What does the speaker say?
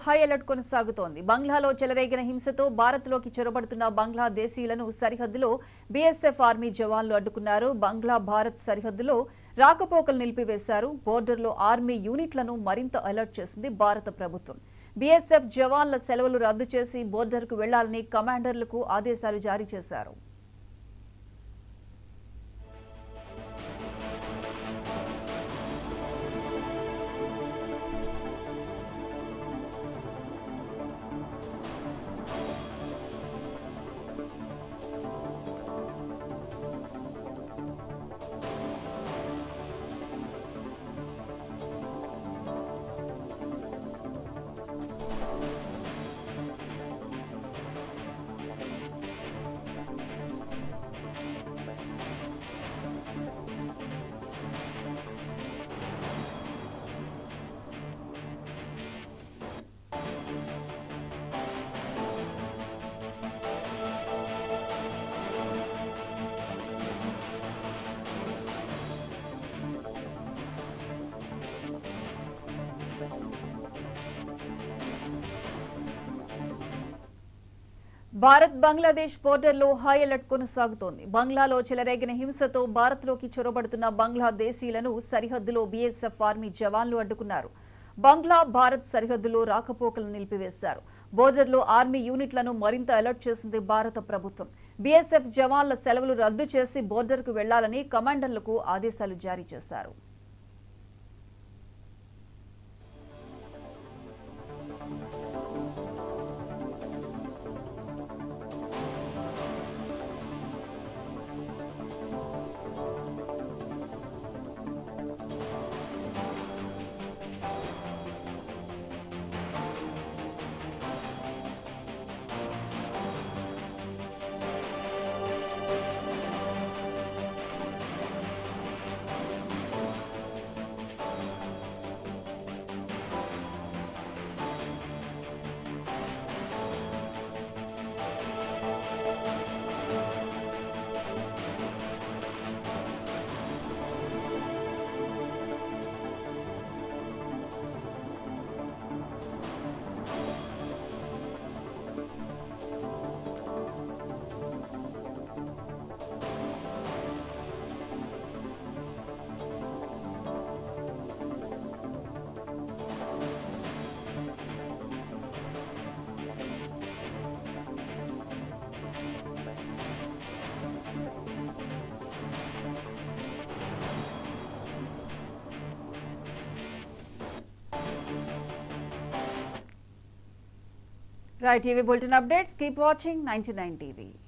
High alert కొనసాగుతోంది. బంగ్లాలో చెలరేగిన హింసతో భారత్లోకి చొరబడుతున్న బంగ్లా దేశీయులను సరిహద్దులో బీఎస్ఎఫ్ ఆర్మీ జవాన్లు అడ్డుకున్నారు. బంగ్లా భారత్ సరిహద్దులో రాకపోకలు నిలిపివేశారు. బోర్డర్లో ఆర్మీ యూనిట్లను మరింత అలర్ట్ చేసింది భారత ప్రభుత్వం. బీఎస్ఎఫ్ జవాన్ల సెలవులు రద్దు చేసి బోర్డర్కు వెళ్లాలని కమాండర్లకు ఆదేశాలు జారీ చేశారు. భారత్ బంగ్లాదేశ్ బోర్డర్లో హై అలర్ట్ కొనసాగుతోంది. బంగ్లాలో చెలరేగిన హింసతో భారత్లోకి చొరబడుతున్న బంగ్లా దేశీయులను సరిహద్దులో బీఎస్ఎఫ్ ఆర్మీ జవాన్లు అడ్డుకున్నారు. బంగ్లా భారత్ సరిహద్దులో రాకపోకలను నిలిపివేశారు. బోర్డర్లో ఆర్మీ యూనిట్లను మరింత అలర్ట్ చేసింది భారత ప్రభుత్వం. బీఎస్ఎఫ్ జవాన్ల సెలవులు రద్దు చేసి బోర్డర్కు వెళ్లాలని కమాండర్లకు ఆదేశాలు జారీ చేశారు. Right, TV Bulletin updates. Keep watching 99 TV.